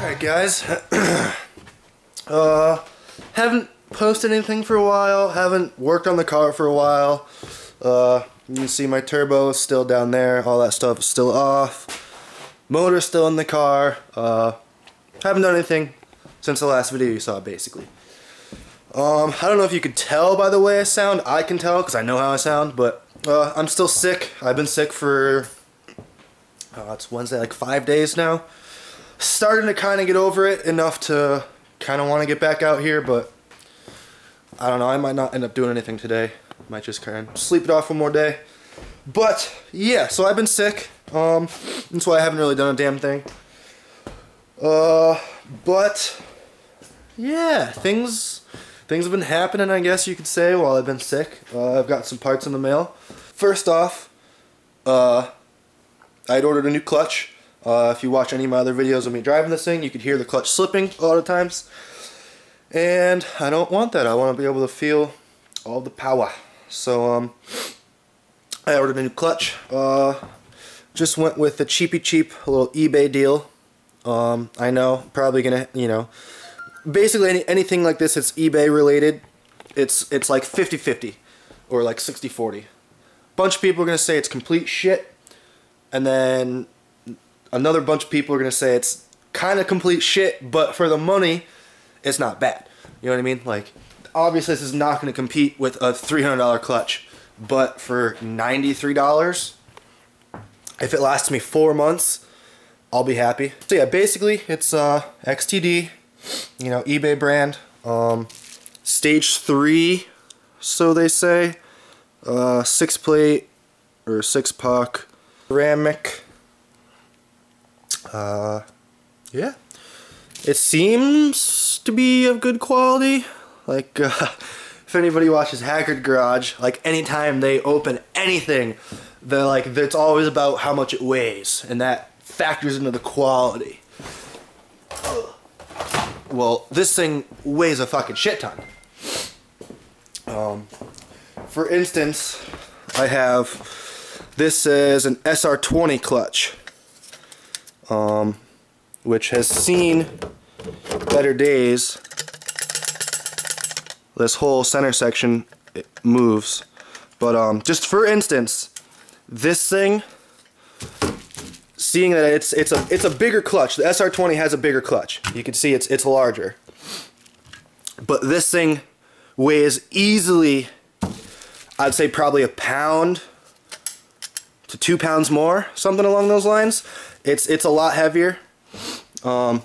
Alright guys, haven't posted anything for a while, haven't worked on the car for a while. You can see my turbo is still down there, all that stuff is still off. Motor's still in the car. Haven't done anything since the last video you saw, basically. I don't know if you could tell by the way I sound. I can tell because I know how I sound, but I'm still sick. I've been sick for, it's Wednesday, like 5 days now. Starting to kind of get over it enough to kind of want to get back out here, but I don't know, I might not end up doing anything today. Might just kind of sleep it off one more day. But yeah, so I've been sick. That's why I haven't really done a damn thing. But yeah, things have been happening, I guess you could say, while I've been sick. I've got some parts in the mail. First off, I'd ordered a new clutch. If you watch any of my other videos of me driving this thing, you could hear the clutch slipping a lot of times. And I don't want that. I want to be able to feel all the power. So I ordered a new clutch. Just went with the cheapy cheap little eBay deal. I know, probably gonna, you know, basically anything like this that's eBay related, it's like 50-50 or like 60-40. Bunch of people are gonna say it's complete shit, and then another bunch of people are gonna say it's kind of complete shit, but for the money, it's not bad. You know what I mean? Like, obviously this is not gonna compete with a $300 clutch, but for $93, if it lasts me 4 months, I'll be happy. So yeah, basically it's XTD, you know, eBay brand, stage 3, so they say, 6 plate or 6 puck ceramic. Yeah, it seems to be of good quality. Like, if anybody watches Racecar Garage, like anytime they open anything, they're like, it's always about how much it weighs, and that factors into the quality. Well, this thing weighs a fucking shit ton. For instance, I have, this is an SR20 clutch, which has seen better days. This whole center section, it moves, but just for instance, this thing, seeing that it's a bigger clutch. The SR20 has a bigger clutch. You can see it's larger, but this thing weighs easily, I'd say probably 1 pound to 2 pounds more, something along those lines. It's a lot heavier. So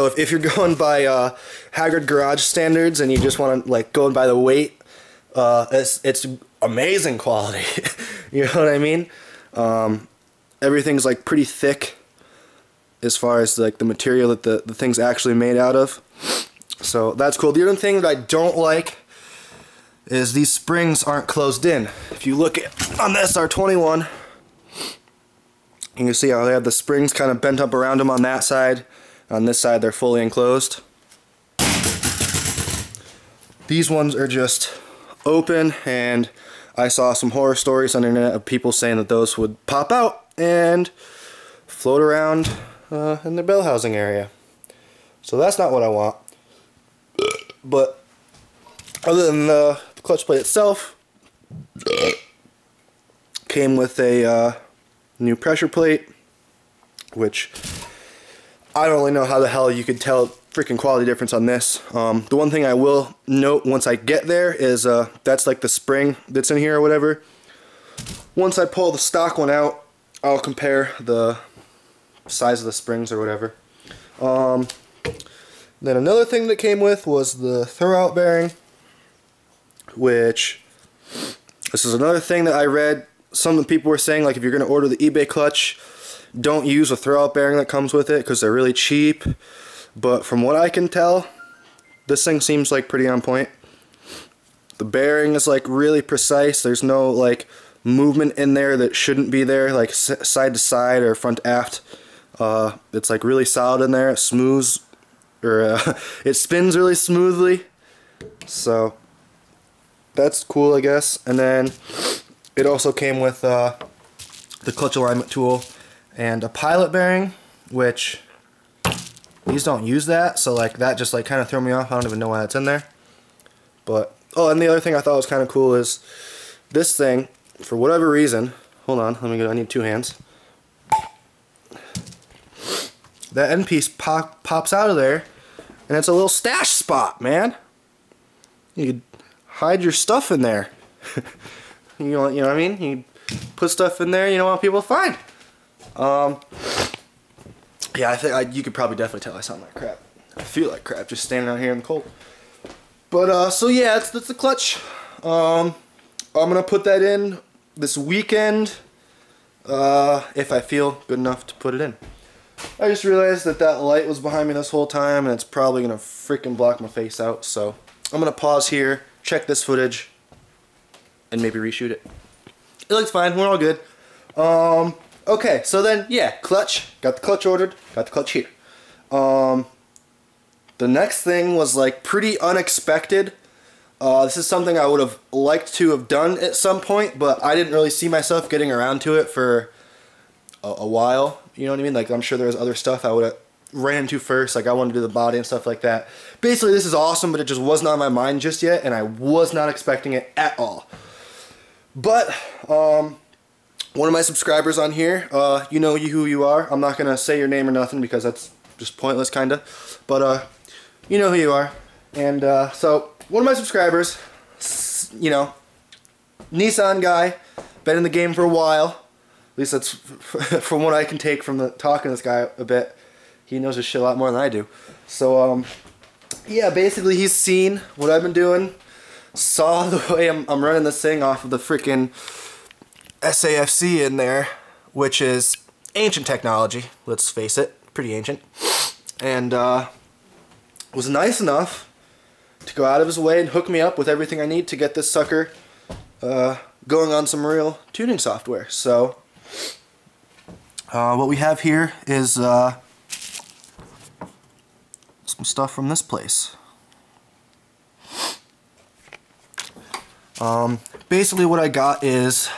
if you're going by Racecar Garage standards and you just want to like go by the weight, it's amazing quality. You know what I mean? Everything's like pretty thick as far as like the material that the thing's actually made out of. So that's cool. The other thing that I don't like is these springs aren't closed in. If you look at on the SR21, you can see how they have the springs kind of bent up around them on that side. On this side, they're fully enclosed. These ones are just open, and I saw some horror stories on the internet of people saying that those would pop out and float around in the bell housing area. So that's not what I want. But other than the clutch plate itself, came with a new pressure plate, which I don't really know how the hell you could tell freaking quality difference on this. The one thing I will note once I get there is that's like the spring that's in here or whatever. Once I pull the stock one out, I'll compare the size of the springs or whatever. Then another thing that came with was the throwout bearing, which this is another thing that I read. Some people were saying, like, if you're going to order the eBay clutch, don't use a throwout bearing that comes with it because they're really cheap. But from what I can tell, this thing seems like pretty on point. The bearing is like really precise. There's no like movement in there that shouldn't be there, like side to side or front to aft. It's like really solid in there. It smooths, or it spins really smoothly. So that's cool, I guess. And then it also came with the clutch alignment tool and a pilot bearing. which these don't use that, so like that just like kind of threw me off. I don't even know why that's in there. But oh, and the other thing I thought was kind of cool is this thing, for whatever reason, hold on, let me go, I need two hands. That end piece pops out of there, and it's a little stash spot, man. You could hide your stuff in there. You know what I mean? You put stuff in there you don't want people to find. Yeah, I think you could probably definitely tell I sound like crap. I feel like crap just standing out here in the cold. But so yeah, that's the clutch. I'm gonna put that in this weekend if I feel good enough to put it in. I just realized that that light was behind me this whole time, and it's probably gonna freaking block my face out. So I'm gonna pause here, check this footage, and maybe reshoot it. It looks fine. We're all good. Okay, so then, yeah, clutch. Got the clutch ordered. Got the clutch here. The next thing was like pretty unexpected. This is something I would have liked to have done at some point, but I didn't really see myself getting around to it for a while. You know what I mean? Like, I'm sure there was other stuff I would have ran into first. Like, I wanted to do the body and stuff like that. Basically, this is awesome, but it just wasn't on my mind just yet, and I was not expecting it at all. But, one of my subscribers on here, you know who you are. I'm not going to say your name or nothing because that's just pointless, kind of. But, you know who you are. And so, one of my subscribers, you know, Nissan guy, been in the game for a while. At least that's from what I can take from the talking to this guy a bit. He knows his shit a lot more than I do. So, yeah, basically he's seen what I've been doing. Saw the way I'm running this thing off of the freaking SAFC in there, which is ancient technology, let's face it, pretty ancient, and was nice enough to go out of his way and hook me up with everything I need to get this sucker going on some real tuning software. So what we have here is some stuff from this place. Basically what I got is,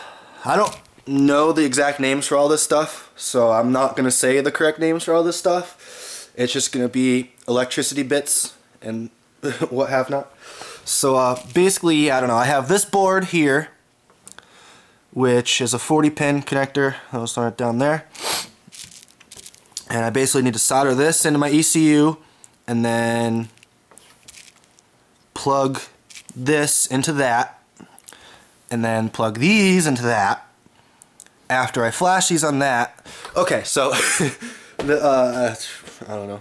I don't know the exact names for all this stuff, so I'm not going to say the correct names for all this stuff. It's just going to be electricity bits and what have not. So basically, I don't know, I have this board here, which is a 40-pin connector. I'll start it down there. And I basically need to solder this into my ECU and then plug this into that, and then plug these into that. After I flash these on that, okay, so I don't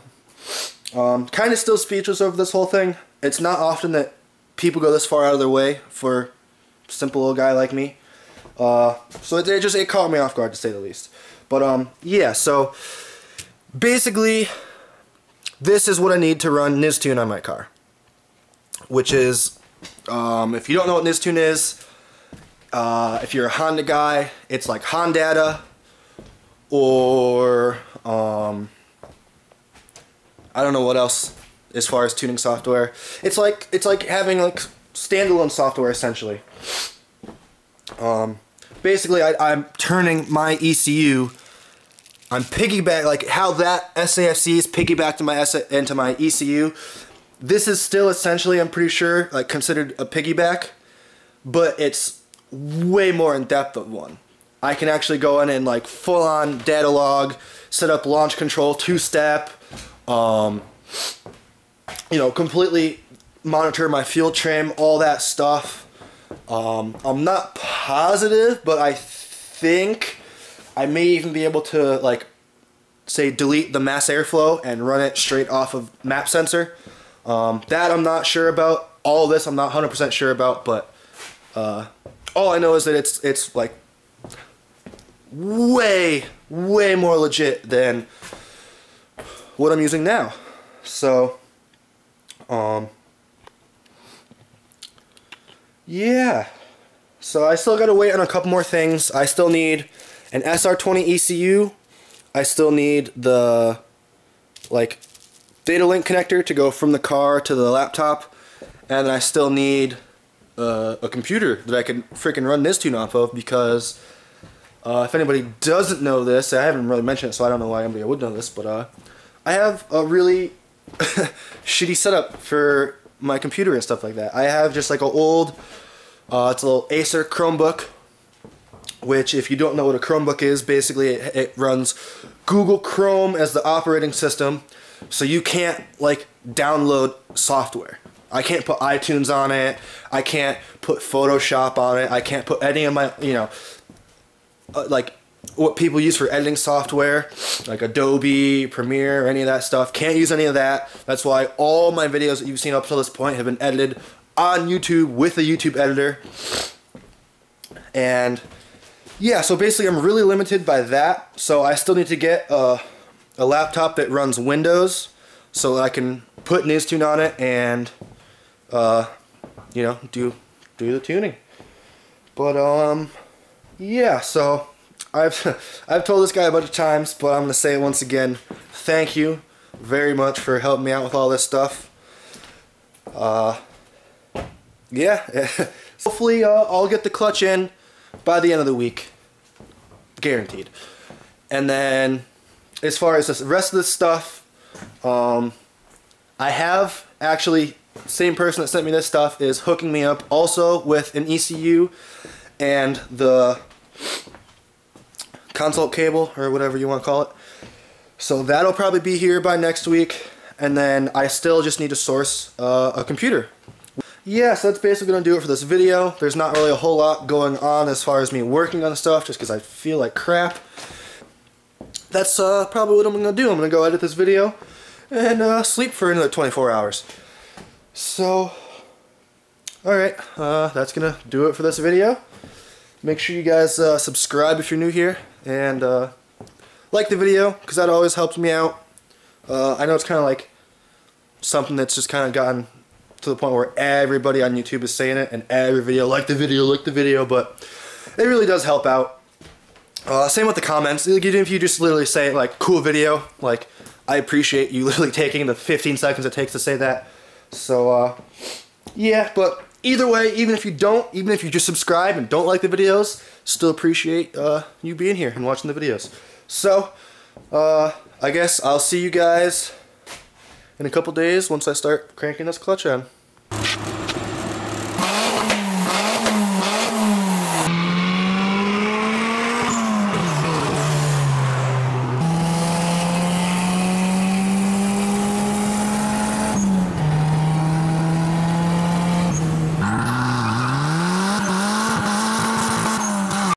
know. Kind of still speechless over this whole thing. It's not often that people go this far out of their way for a simple old guy like me. So it caught me off guard, to say the least. But yeah, so basically this is what I need to run Niztune on my car, which is, if you don't know what Niztune is, if you're a Honda guy, it's like Hondata, or I don't know what else as far as tuning software. It's like having like standalone software essentially. Basically, I'm turning my ECU. I'm piggyback, like how that SAFC is piggybacked into my ECU. This is still essentially, I'm pretty sure, like considered a piggyback, but it's way more in depth of one. I can actually go in and like full on data log, set up launch control, two-step, you know, completely monitor my fuel trim, all that stuff. I'm not positive, but I think I may even be able to like say delete the mass airflow and run it straight off of map sensor. That I'm not sure about. All of this I'm not 100% sure about, but all I know is that it's like way more legit than what I'm using now. So yeah. So I still gotta wait on a couple more things. I still need an SR20 ECU. I still need the like data link connector to go from the car to the laptop, and then I still need a computer that I can freaking run Niztune off of, because If anybody doesn't know this, I haven't really mentioned it, so I don't know why anybody would know this, but I have a really shitty setup for my computer and stuff like that. I have just like an old, it's a little Acer Chromebook, which if you don't know what a Chromebook is, basically it runs Google Chrome as the operating system, so you can't like download software. I can't put iTunes on it, I can't put Photoshop on it, I can't put any of my, you know, like what people use for editing software, like Adobe, Premiere, any of that stuff. Can't use any of that. That's why all my videos that you've seen up to this point have been edited on YouTube with a YouTube editor. And yeah, so basically I'm really limited by that. So I still need to get a laptop that runs Windows so that I can put Newstune on it and you know, do the tuning. But yeah, so I've told this guy a bunch of times, but I'm gonna say it once again. Thank you very much for helping me out with all this stuff. Yeah, hopefully I'll get the clutch in by the end of the week, guaranteed. And then as far as the rest of this stuff, I have actually, same person that sent me this stuff is hooking me up also with an ECU and the consult cable, or whatever you want to call it. So that'll probably be here by next week, and then I still just need to source a computer. Yeah, so that's basically going to do it for this video. There's not really a whole lot going on as far as me working on stuff, just because I feel like crap. That's probably what I'm going to do. I'm going to go edit this video and sleep for another 24 hours. So, alright, that's going to do it for this video. Make sure you guys subscribe if you're new here, and like the video, because that always helps me out. I know it's kind of like something that's just kind of gotten to the point where everybody on YouTube is saying it, and every video, like the video, but it really does help out. Same with the comments. Even if you just literally say like, cool video, like, I appreciate you literally taking the 15 seconds it takes to say that. So, yeah, but either way, even if you just subscribe and don't like the videos, still appreciate you being here and watching the videos. So, I guess I'll see you guys in a couple days once I start cranking this clutch on.